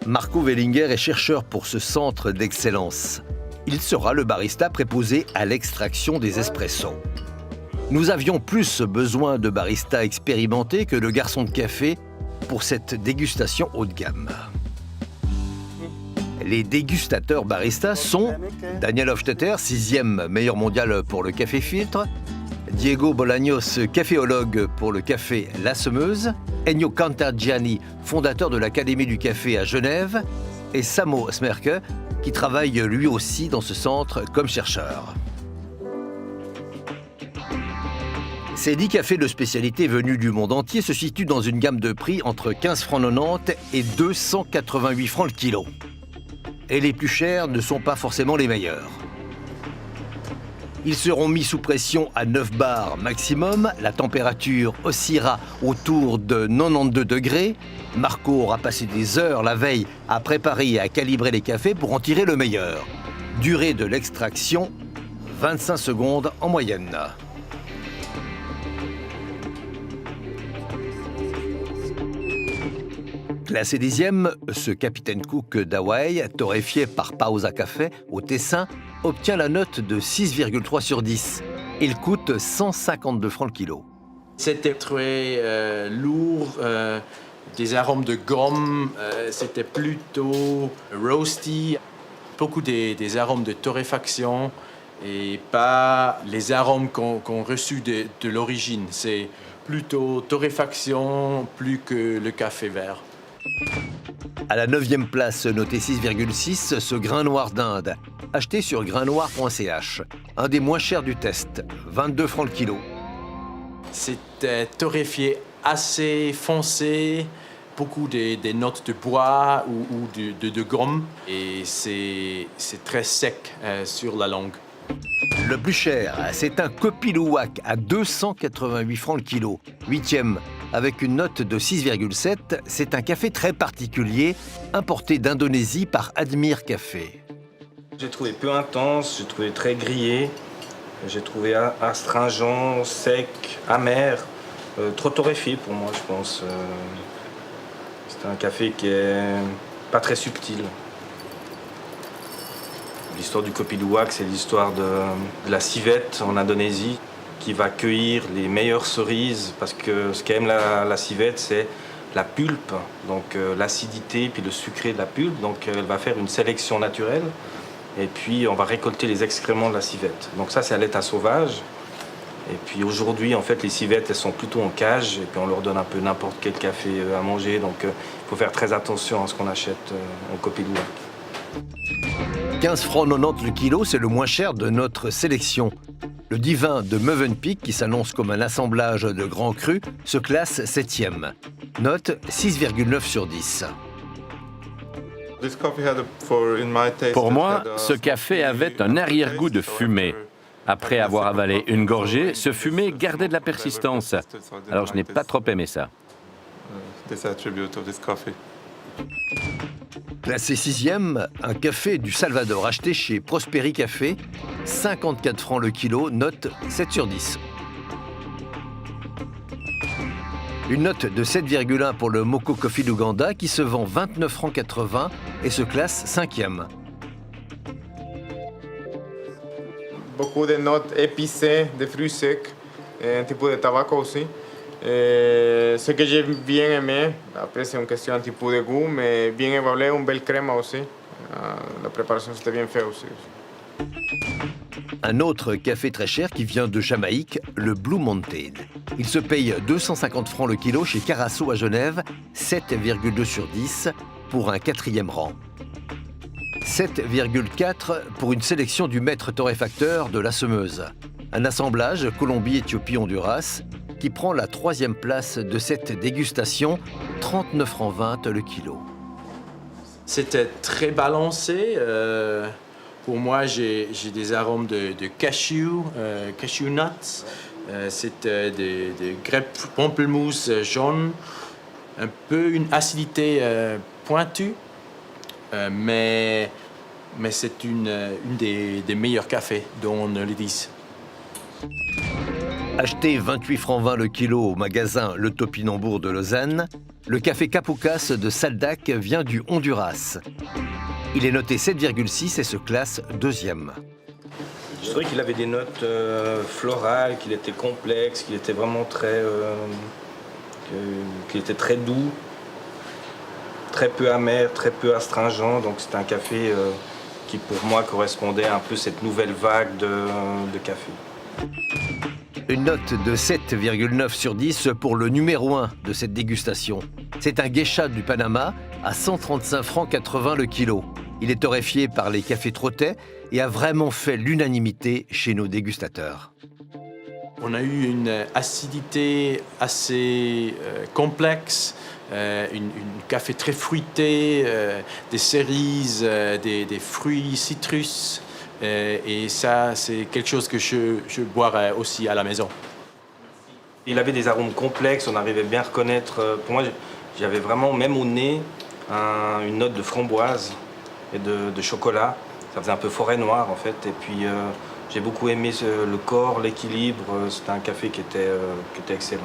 Marco Wellinger est chercheur pour ce centre d'excellence. Il sera le barista préposé à l'extraction des espressos. Nous avions plus besoin de baristas expérimentés que de garçons de café pour cette dégustation haut de gamme. Les dégustateurs baristas sont Daniel Hofstetter, 6e meilleur mondial pour le café filtre, Diego Bolaños, caféologue pour le café La Semeuse, Ennio Cantagiani, fondateur de l'Académie du café à Genève, et Samo Smerke, qui travaille lui aussi dans ce centre comme chercheur. Ces 10 cafés de spécialité venus du monde entier se situent dans une gamme de prix entre 15 francs 90 et 288 francs le kilo. Et les plus chers ne sont pas forcément les meilleurs. Ils seront mis sous pression à 9 bars maximum. La température oscillera autour de 92 degrés. Marco aura passé des heures la veille à préparer et à calibrer les cafés pour en tirer le meilleur. Durée de l'extraction, 25 secondes en moyenne. Classé 10e, ce Capitaine Cook d'Hawaï, torréfié par Pausa Café au Tessin, obtient la note de 6,3 sur 10. Il coûte 152 francs le kilo. C'était très lourd, des arômes de gomme, c'était plutôt roasty, beaucoup des arômes de torréfaction et pas les arômes qu'on reçu de l'origine. C'est plutôt torréfaction plus que le café vert. À la 9e place, noté 6,6, ce grain noir d'Inde, acheté sur grainnoir.ch, un des moins chers du test, 22 francs le kilo. C'était torréfié assez foncé, beaucoup des notes de bois ou de gomme, et c'est très sec sur la langue. Le plus cher, c'est un Kopi Luwak à 288 francs le kilo, 8e. Avec une note de 6,7, c'est un café très particulier, importé d'Indonésie par Admire Café. J'ai trouvé peu intense, j'ai trouvé très grillé, j'ai trouvé astringent, sec, amer, trop torréfié pour moi, je pense. C'est un café qui est pas très subtil. L'histoire du Kopi Luwak, c'est l'histoire de la civette en Indonésie, qui va cueillir les meilleures cerises, parce que ce qu'aime la civette, c'est la pulpe, donc l'acidité puis le sucré de la pulpe. Donc elle va faire une sélection naturelle et puis on va récolter les excréments de la civette. Donc ça, c'est à l'état sauvage. Et puis aujourd'hui, en fait, les civettes, elles sont plutôt en cage et puis on leur donne un peu n'importe quel café à manger. Donc il faut faire très attention à ce qu'on achète en Kopi Luwak. 15 francs 90 le kilo, c'est le moins cher de notre sélection. Le divin de Mövenpick, qui s'annonce comme un assemblage de grands crus, se classe 7e. Note 6,9 sur 10. Pour moi, ce café avait un arrière-goût de fumée. Après avoir avalé une gorgée, ce fumé gardait de la persistance. Alors je n'ai pas trop aimé ça. Classé 6e, un café du Salvador acheté chez Prosperi Café, 54 francs le kilo, note 7 sur 10. Une note de 7,1 pour le Moko Coffee d'Ouganda qui se vend 29 francs 80 et se classe 5e. Beaucoup de notes épicées, de fruits secs, un type de tabac aussi. Ce que j'ai bien aimé, après c'est une question un petit peu de goût, mais bien évalué, une belle crème aussi. La préparation c'était bien fait aussi. Un autre café très cher qui vient de Jamaïque, le Blue Mountain. Il se paye 250 francs le kilo chez Carasso à Genève, 7,2 sur 10 pour un 4e rang. 7,4 pour une sélection du maître torréfacteur de La Semeuse. Un assemblage Colombie, Éthiopie, Honduras qui prend la 3e place de cette dégustation, 39 francs 20 le kilo. C'était très balancé. Pour moi, j'ai des arômes de cashew, cashew nuts. C'était des grapes pamplemousse jaunes. Un peu une acidité pointue, mais c'est une des meilleurs cafés dont on le dit. Acheté 28 francs 20 le kilo au magasin Le Topinambour de Lausanne, Le café Capucas de Saldac vient du Honduras. Il est noté 7,6 et se classe 2e. Je trouvais qu'il avait des notes florales, qu'il était complexe, qu'il était vraiment qu'il était très doux, très peu amer, très peu astringent. Donc c'était un café qui pour moi correspondait un peu à cette nouvelle vague de café. Une note de 7,9 sur 10 pour le numéro 1 de cette dégustation. C'est un geisha du Panama à 135 francs 80 le kilo. Il est torréfié par les cafés Trottet et a vraiment fait l'unanimité chez nos dégustateurs. On a eu une acidité assez complexe, une café très fruité, des cerises, des fruits citrus. Et ça, c'est quelque chose que je boirais aussi à la maison. Il avait des arômes complexes, on arrivait bien à reconnaître. Pour moi, j'avais vraiment, même au nez, une note de framboise et de chocolat. Ça faisait un peu forêt noire en fait. Et puis j'ai beaucoup aimé le corps, l'équilibre. C'était un café qui était excellent.